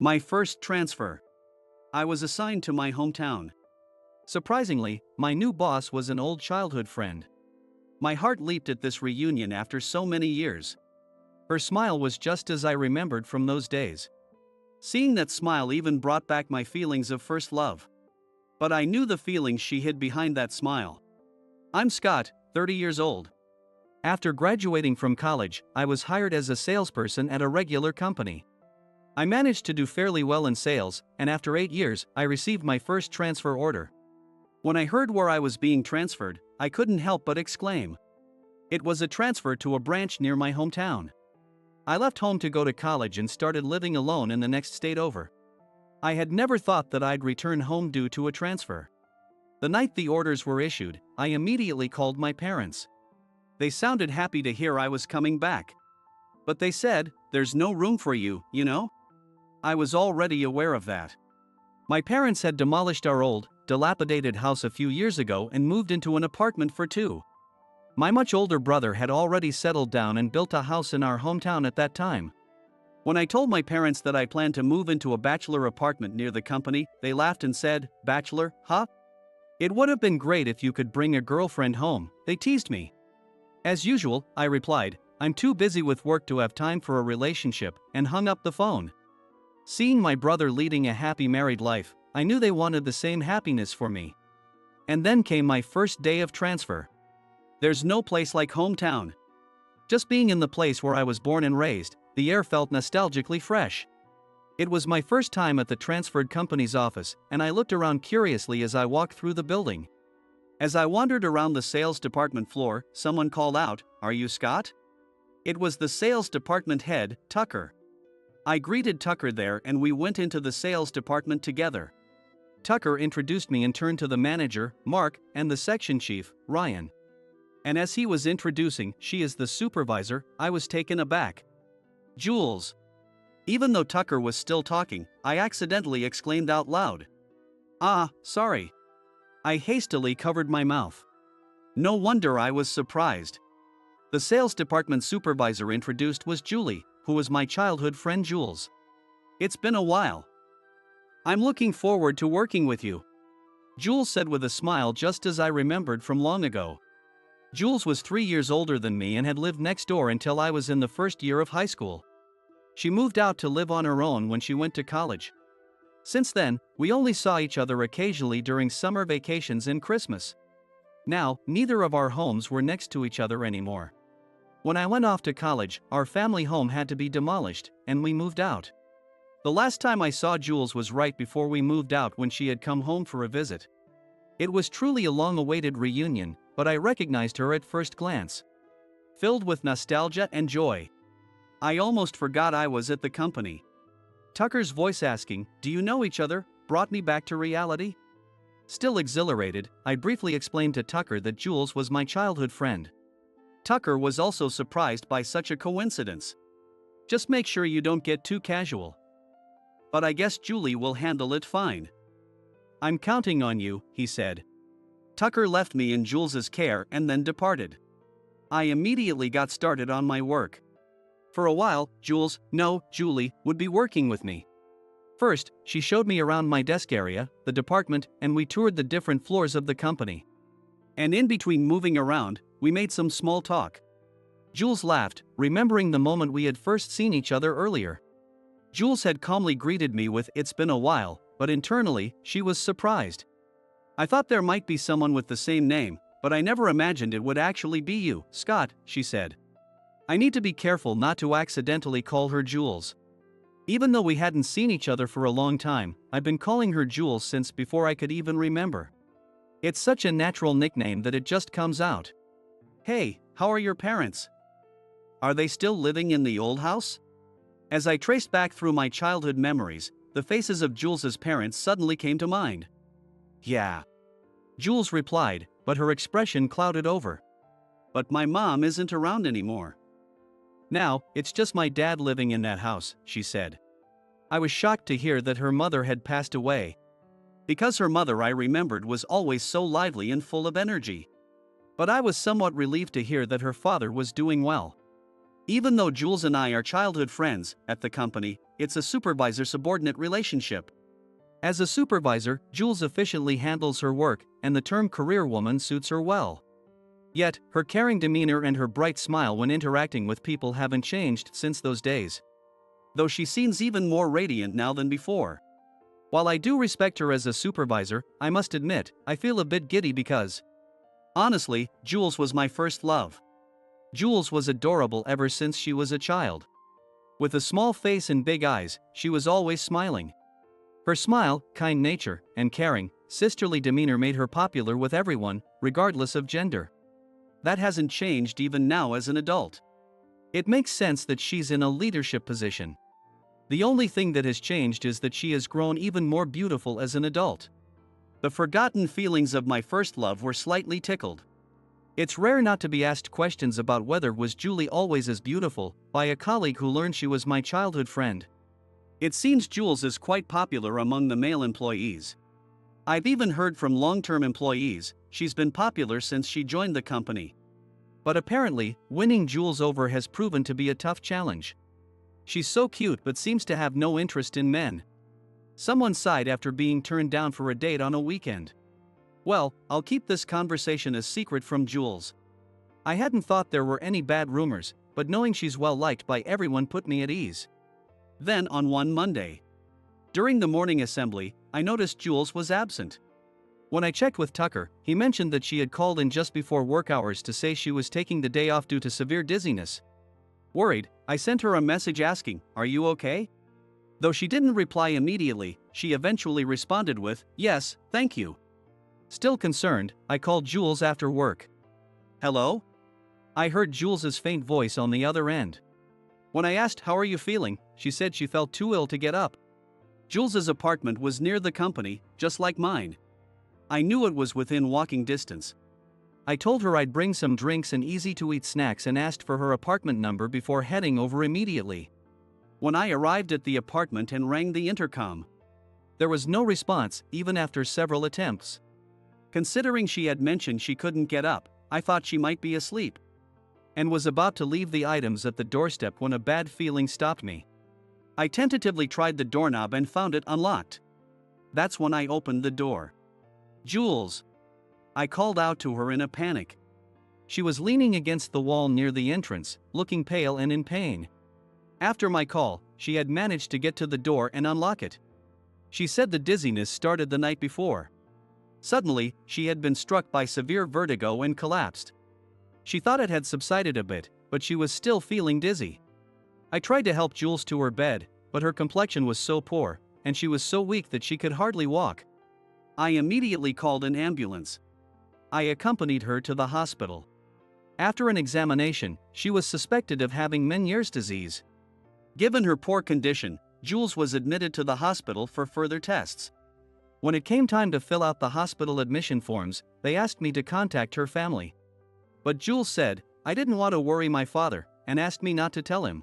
My first transfer. I was assigned to my hometown. Surprisingly, my new boss was an old childhood friend. My heart leaped at this reunion after so many years. Her smile was just as I remembered from those days. Seeing that smile even brought back my feelings of first love. But I knew the feelings she hid behind that smile. I'm Scott, 30 years old. After graduating from college, I was hired as a salesperson at a regular company. I managed to do fairly well in sales, and after 8 years, I received my first transfer order. When I heard where I was being transferred, I couldn't help but exclaim. It was a transfer to a branch near my hometown. I left home to go to college and started living alone in the next state over. I had never thought that I'd return home due to a transfer. The night the orders were issued, I immediately called my parents. They sounded happy to hear I was coming back. But they said, "There's no room for you, you know?" I was already aware of that. My parents had demolished our old, dilapidated house a few years ago and moved into an apartment for two. My much older brother had already settled down and built a house in our hometown at that time. When I told my parents that I planned to move into a bachelor apartment near the company, they laughed and said, "Bachelor, huh? It would have been great if you could bring a girlfriend home," they teased me. As usual, I replied, "I'm too busy with work to have time for a relationship," and hung up the phone. Seeing my brother leading a happy married life, I knew they wanted the same happiness for me. And then came my first day of transfer. There's no place like hometown. Just being in the place where I was born and raised, the air felt nostalgically fresh. It was my first time at the transferred company's office, and I looked around curiously as I walked through the building. As I wandered around the sales department floor, someone called out, "Are you Scott?" It was the sales department head, Tucker. I greeted Tucker there and we went into the sales department together. Tucker introduced me and turned to the manager, Mark, and the section chief, Ryan. And as he was introducing, "She is the supervisor," I was taken aback. "Jules." Even though Tucker was still talking, I accidentally exclaimed out loud. "Ah, sorry." I hastily covered my mouth. No wonder I was surprised. The sales department supervisor introduced was Julie, who was my childhood friend Jules. "It's been a while. I'm looking forward to working with you," Jules said with a smile, just as I remembered from long ago. Jules was 3 years older than me and had lived next door until I was in the first year of high school. She moved out to live on her own when she went to college. Since then, we only saw each other occasionally during summer vacations and Christmas. Now, neither of our homes were next to each other anymore. When I went off to college, our family home had to be demolished, and we moved out. The last time I saw Jules was right before we moved out when she had come home for a visit. It was truly a long-awaited reunion, but I recognized her at first glance. Filled with nostalgia and joy. I almost forgot I was at the company. Tucker's voice asking, "Do you know each other?" brought me back to reality. Still exhilarated, I briefly explained to Tucker that Jules was my childhood friend. Tucker was also surprised by such a coincidence. "Just make sure you don't get too casual. But I guess Julie will handle it fine." "I'm counting on you," he said. Tucker left me in Jules's care and then departed. I immediately got started on my work. For a while, Julie, would be working with me. First, she showed me around my desk area, the department, and we toured the different floors of the company. And in between moving around, we made some small talk. Jules laughed, remembering the moment we had first seen each other earlier. Jules had calmly greeted me with, "It's been a while," but internally, she was surprised. "I thought there might be someone with the same name, but I never imagined it would actually be you, Scott," she said. I need to be careful not to accidentally call her Jules. Even though we hadn't seen each other for a long time, I've been calling her Jules since before I could even remember. It's such a natural nickname that it just comes out. "Hey, how are your parents? Are they still living in the old house?" As I traced back through my childhood memories, the faces of Jules's parents suddenly came to mind. "Yeah," Jules replied, but her expression clouded over. "But my mom isn't around anymore. Now, it's just my dad living in that house," she said. I was shocked to hear that her mother had passed away. Because her mother, I remembered, was always so lively and full of energy. But I was somewhat relieved to hear that her father was doing well. Even though Jules and I are childhood friends at the company, it's a supervisor-subordinate relationship. As a supervisor, Jules efficiently handles her work, and the term career woman suits her well. Yet, her caring demeanor and her bright smile when interacting with people haven't changed since those days. Though she seems even more radiant now than before. While I do respect her as a supervisor, I must admit, I feel a bit giddy because, honestly, Jules was my first love. Jules was adorable ever since she was a child. With a small face and big eyes, she was always smiling. Her smile, kind nature, and caring, sisterly demeanor made her popular with everyone, regardless of gender. That hasn't changed even now as an adult. It makes sense that she's in a leadership position. The only thing that has changed is that she has grown even more beautiful as an adult. The forgotten feelings of my first love were slightly tickled. It's rare not to be asked questions about whether was Julie always as beautiful by a colleague who learned she was my childhood friend. It seems Jules is quite popular among the male employees. I've even heard from long-term employees she's been popular since she joined the company. But apparently, winning Jules over has proven to be a tough challenge. She's so cute but seems to have no interest in men. Someone sighed after being turned down for a date on a weekend. Well, I'll keep this conversation a secret from Jules. I hadn't thought there were any bad rumors, but knowing she's well liked by everyone put me at ease. Then on one Monday, during the morning assembly, I noticed Jules was absent. When I checked with Tucker, he mentioned that she had called in just before work hours to say she was taking the day off due to severe dizziness. Worried, I sent her a message asking, "Are you okay?" Though she didn't reply immediately, she eventually responded with, "Yes, thank you." Still concerned, I called Jules after work. "Hello?" I heard Jules's faint voice on the other end. When I asked, "How are you feeling?" she said she felt too ill to get up. Jules's apartment was near the company, just like mine. I knew it was within walking distance. I told her I'd bring some drinks and easy-to-eat snacks and asked for her apartment number before heading over immediately. When I arrived at the apartment and rang the intercom, there was no response, even after several attempts. Considering she had mentioned she couldn't get up, I thought she might be asleep, and was about to leave the items at the doorstep when a bad feeling stopped me. I tentatively tried the doorknob and found it unlocked. That's when I opened the door. "Jules!" I called out to her in a panic. She was leaning against the wall near the entrance, looking pale and in pain. After my call, she had managed to get to the door and unlock it. She said the dizziness started the night before. Suddenly, she had been struck by severe vertigo and collapsed. She thought it had subsided a bit, but she was still feeling dizzy. I tried to help Jules to her bed, but her complexion was so poor, and she was so weak that she could hardly walk. I immediately called an ambulance. I accompanied her to the hospital. After an examination, she was suspected of having Meniere's disease. Given her poor condition, Jules was admitted to the hospital for further tests. When it came time to fill out the hospital admission forms, they asked me to contact her family. But Jules said, I didn't want to worry my father, and asked me not to tell him.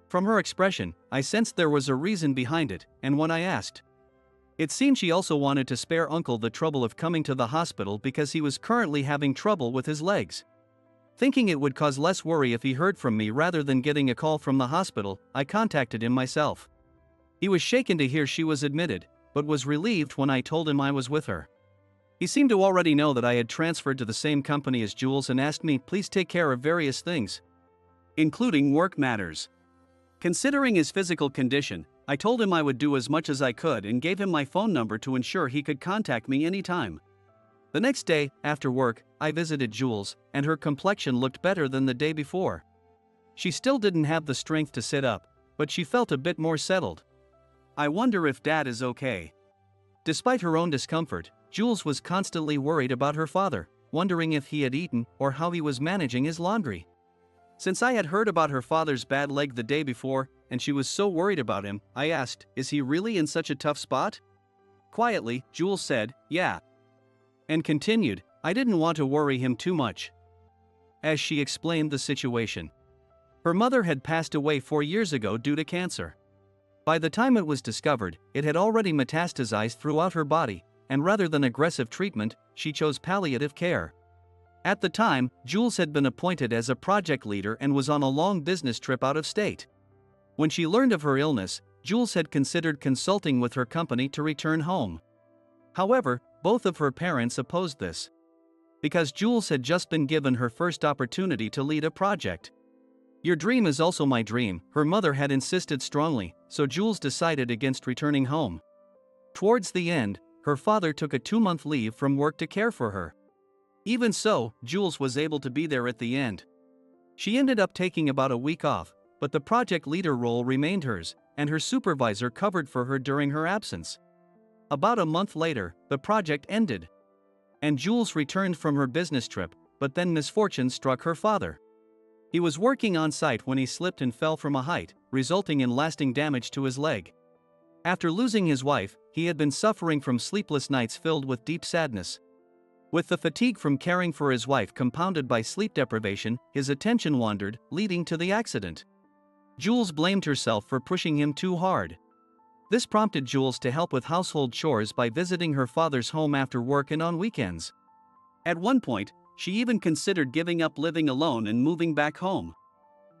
From her expression, I sensed there was a reason behind it, and when I asked, it seemed she also wanted to spare Uncle the trouble of coming to the hospital because he was currently having trouble with his legs. Thinking it would cause less worry if he heard from me rather than getting a call from the hospital, I contacted him myself. He was shaken to hear she was admitted, but was relieved when I told him I was with her. He seemed to already know that I had transferred to the same company as Jules and asked me please take care of various things, including work matters. Considering his physical condition, I told him I would do as much as I could and gave him my phone number to ensure he could contact me anytime. The next day, after work, I visited Jules, and her complexion looked better than the day before. She still didn't have the strength to sit up, but she felt a bit more settled. I wonder if Dad is okay. Despite her own discomfort, Jules was constantly worried about her father, wondering if he had eaten or how he was managing his laundry. Since I had heard about her father's bad leg the day before, and she was so worried about him, I asked, is he really in such a tough spot? Quietly, Jules said, yeah. And continued, I didn't want to worry him too much. As she explained the situation. Her mother had passed away 4 years ago due to cancer. By the time it was discovered, it had already metastasized throughout her body, and rather than aggressive treatment, she chose palliative care. At the time, Jules had been appointed as a project leader and was on a long business trip out of state. When she learned of her illness, Jules had considered consulting with her company to return home. However, both of her parents opposed this. Because Jules had just been given her first opportunity to lead a project. "Your dream is also my dream," her mother had insisted strongly, so Jules decided against returning home. Towards the end, her father took a 2-month leave from work to care for her. Even so, Jules was able to be there at the end. She ended up taking about a week off, but the project leader role remained hers, and her supervisor covered for her during her absence. About a month later, the project ended. And Jules returned from her business trip, but then misfortune struck her father. He was working on site when he slipped and fell from a height, resulting in lasting damage to his leg. After losing his wife, he had been suffering from sleepless nights filled with deep sadness. With the fatigue from caring for his wife compounded by sleep deprivation, his attention wandered, leading to the accident. Jules blamed herself for pushing him too hard. This prompted Jules to help with household chores by visiting her father's home after work and on weekends. At one point, she even considered giving up living alone and moving back home.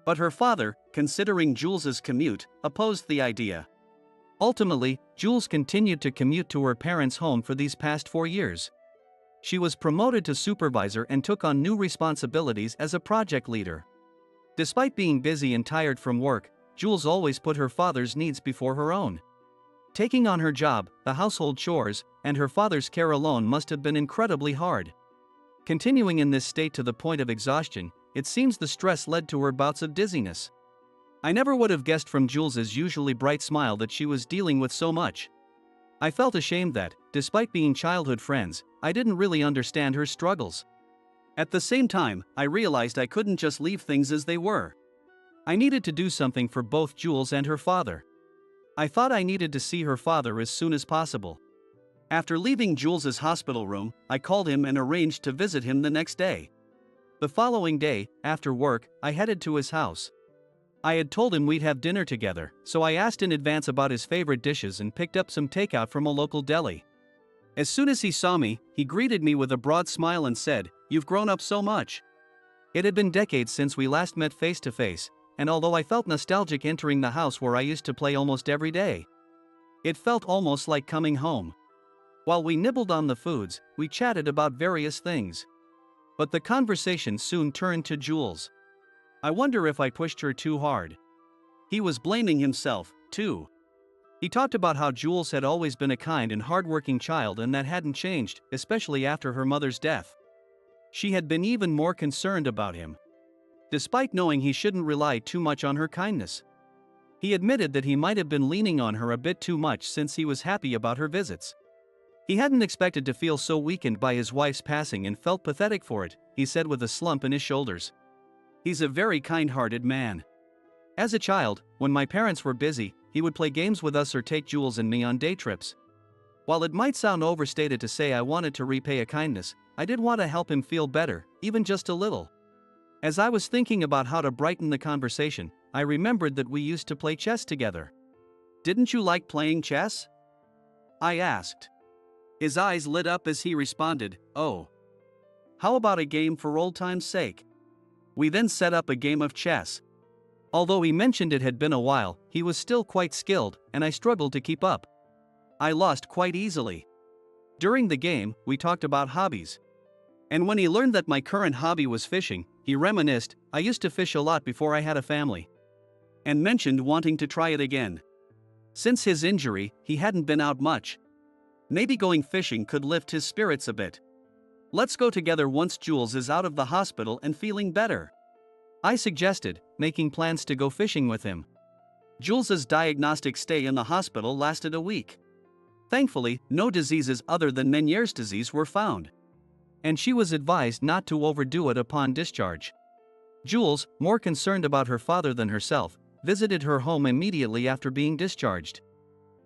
But her father, considering Jules's commute, opposed the idea. Ultimately, Jules continued to commute to her parents' home for these past 4 years. She was promoted to supervisor and took on new responsibilities as a project leader. Despite being busy and tired from work, Jules always put her father's needs before her own. Taking on her job, the household chores, and her father's care alone must have been incredibly hard. Continuing in this state to the point of exhaustion, it seems the stress led to her bouts of dizziness. I never would have guessed from Jules's usually bright smile that she was dealing with so much. I felt ashamed that, despite being childhood friends, I didn't really understand her struggles. At the same time, I realized I couldn't just leave things as they were. I needed to do something for both Jules and her father. I thought I needed to see her father as soon as possible. After leaving Jules's hospital room, I called him and arranged to visit him the next day. The following day, after work, I headed to his house. I had told him we'd have dinner together, so I asked in advance about his favorite dishes and picked up some takeout from a local deli. As soon as he saw me, he greeted me with a broad smile and said, "You've grown up so much." It had been decades since we last met face to face, and although I felt nostalgic entering the house where I used to play almost every day, it felt almost like coming home. While we nibbled on the foods, we chatted about various things. But the conversation soon turned to Jules. I wonder if I pushed her too hard. He was blaming himself, too. He talked about how Jules had always been a kind and hardworking child and that hadn't changed, especially after her mother's death. She had been even more concerned about him. Despite knowing he shouldn't rely too much on her kindness. He admitted that he might have been leaning on her a bit too much since he was happy about her visits. He hadn't expected to feel so weakened by his wife's passing and felt pathetic for it, he said with a slump in his shoulders. He's a very kind-hearted man. As a child, when my parents were busy, he would play games with us or take Jules and me on day trips. While it might sound overstated to say I wanted to repay a kindness, I did want to help him feel better, even just a little. As I was thinking about how to brighten the conversation, I remembered that we used to play chess together. "Didn't you like playing chess?" I asked. His eyes lit up as he responded, "Oh. How about a game for old time's sake?" We then set up a game of chess. Although he mentioned it had been a while, he was still quite skilled, and I struggled to keep up. I lost quite easily. During the game, we talked about hobbies. And when he learned that my current hobby was fishing, he reminisced, "I used to fish a lot before I had a family." And mentioned wanting to try it again. Since his injury, he hadn't been out much. Maybe going fishing could lift his spirits a bit. "Let's go together once Jules is out of the hospital and feeling better," I suggested, making plans to go fishing with him. Jules's diagnostic stay in the hospital lasted a week. Thankfully, no diseases other than Meniere's disease were found. And she was advised not to overdo it upon discharge. Jules, more concerned about her father than herself, visited her home immediately after being discharged.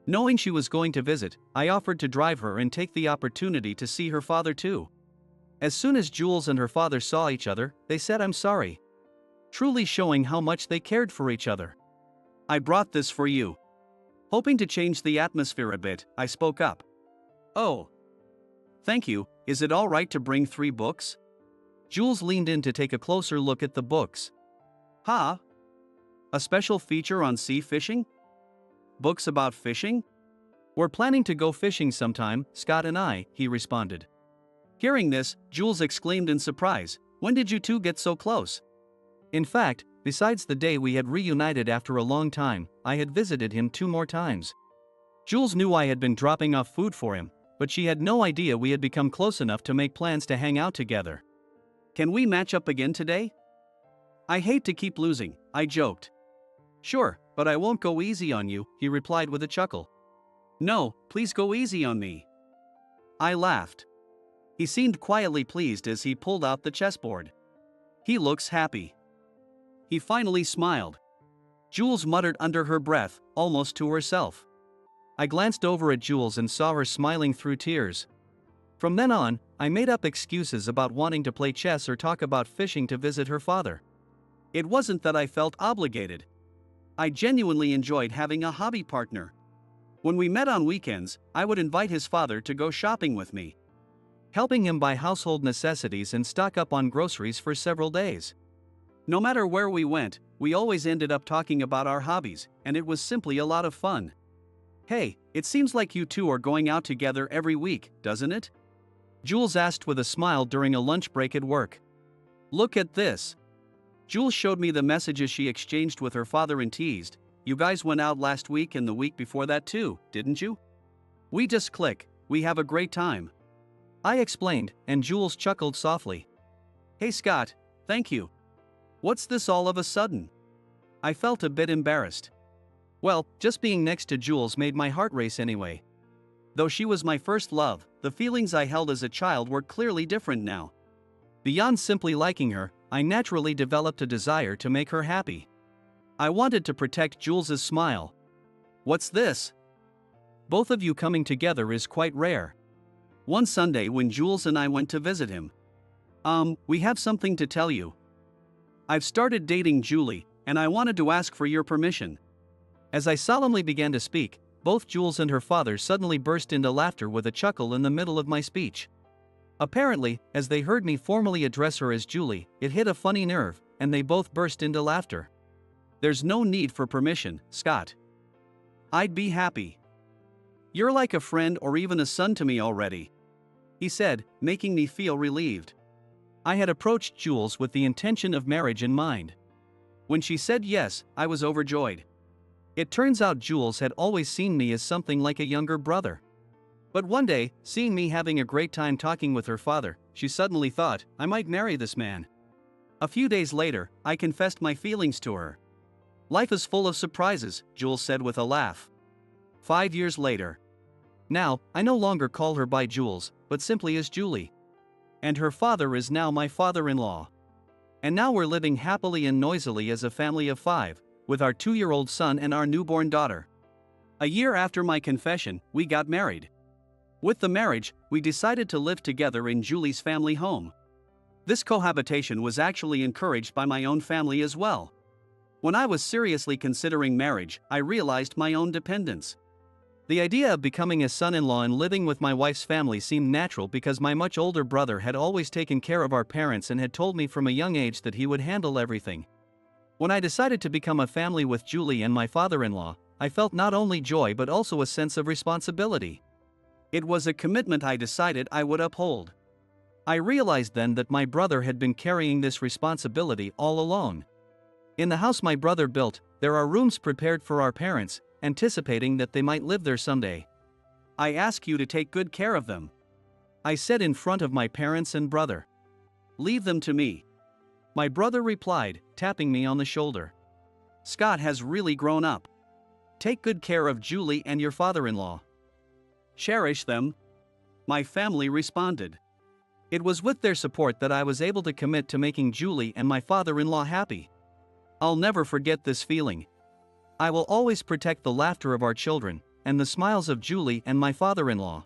Knowing she was going to visit, I offered to drive her and take the opportunity to see her father too. As soon as Jules and her father saw each other, they said "I'm sorry," truly showing how much they cared for each other. "I brought this for you." Hoping to change the atmosphere a bit, I spoke up. "Oh. Thank you, is it all right to bring 3 books?" Jules leaned in to take a closer look at the books. "Ha? A special feature on sea fishing?" Books about fishing? We're planning to go fishing sometime, Scott and I, he responded. Hearing this, Jules exclaimed in surprise, when did you two get so close? In fact, besides the day we had reunited after a long time, I had visited him 2 more times. Jules knew I had been dropping off food for him, but she had no idea we had become close enough to make plans to hang out together. Can we match up again today? I hate to keep losing, I joked. Sure, but I won't go easy on you, he replied with a chuckle. No, please go easy on me. I laughed. He seemed quietly pleased as he pulled out the chessboard. He looks happy. He finally smiled. Jules muttered under her breath, almost to herself. I glanced over at Jules and saw her smiling through tears. From then on, I made up excuses about wanting to play chess or talk about fishing to visit her father. It wasn't that I felt obligated. I genuinely enjoyed having a hobby partner. When we met on weekends, I would invite his father to go shopping with me, helping him buy household necessities and stock up on groceries for several days. No matter where we went, we always ended up talking about our hobbies, and it was simply a lot of fun. Hey, it seems like you two are going out together every week, doesn't it? Jules asked with a smile during a lunch break at work. Look at this. Jules showed me the messages she exchanged with her father and teased, you guys went out last week and the week before that too, didn't you? We just click, we have a great time. I explained, and Jules chuckled softly. Hey Scott, thank you. What's this all of a sudden? I felt a bit embarrassed. Well, just being next to Jules made my heart race anyway. Though she was my first love, the feelings I held as a child were clearly different now. Beyond simply liking her, I naturally developed a desire to make her happy. I wanted to protect Jules's smile. What's this? Both of you coming together is quite rare. One Sunday when Jules and I went to visit him. We have something to tell you. I've started dating Julie, and I wanted to ask for your permission. As I solemnly began to speak, both Jules and her father suddenly burst into laughter with a chuckle in the middle of my speech. Apparently, as they heard me formally address her as Julie, it hit a funny nerve, and they both burst into laughter. There's no need for permission, Scott. I'd be happy. You're like a friend or even a son to me already, he said, making me feel relieved. I had approached Jules with the intention of marriage in mind. When she said yes, I was overjoyed. It turns out Jules had always seen me as something like a younger brother. But one day, seeing me having a great time talking with her father, she suddenly thought, I might marry this man. A few days later, I confessed my feelings to her. Life is full of surprises, Jules said with a laugh. 5 years later. Now, I no longer call her by Jules, but simply as Julie. And her father is now my father-in-law. And now we're living happily and noisily as a family of 5, with our 2-year-old son and our newborn daughter. A year after my confession, we got married. With the marriage, we decided to live together in Julie's family home. This cohabitation was actually encouraged by my own family as well. When I was seriously considering marriage, I realized my own dependence. The idea of becoming a son-in-law and living with my wife's family seemed natural because my much older brother had always taken care of our parents and had told me from a young age that he would handle everything. When I decided to become a family with Julie and my father-in-law, I felt not only joy but also a sense of responsibility. It was a commitment I decided I would uphold. I realized then that my brother had been carrying this responsibility all alone. In the house my brother built, there are rooms prepared for our parents, anticipating that they might live there someday. I ask you to take good care of them, I said in front of my parents and brother. Leave them to me. My brother replied, tapping me on the shoulder. Scott has really grown up. Take good care of Julie and your father-in-law. Cherish them. My family responded. It was with their support that I was able to commit to making Julie and my father-in-law happy. I'll never forget this feeling. I will always protect the laughter of our children, and the smiles of Julie and my father-in-law.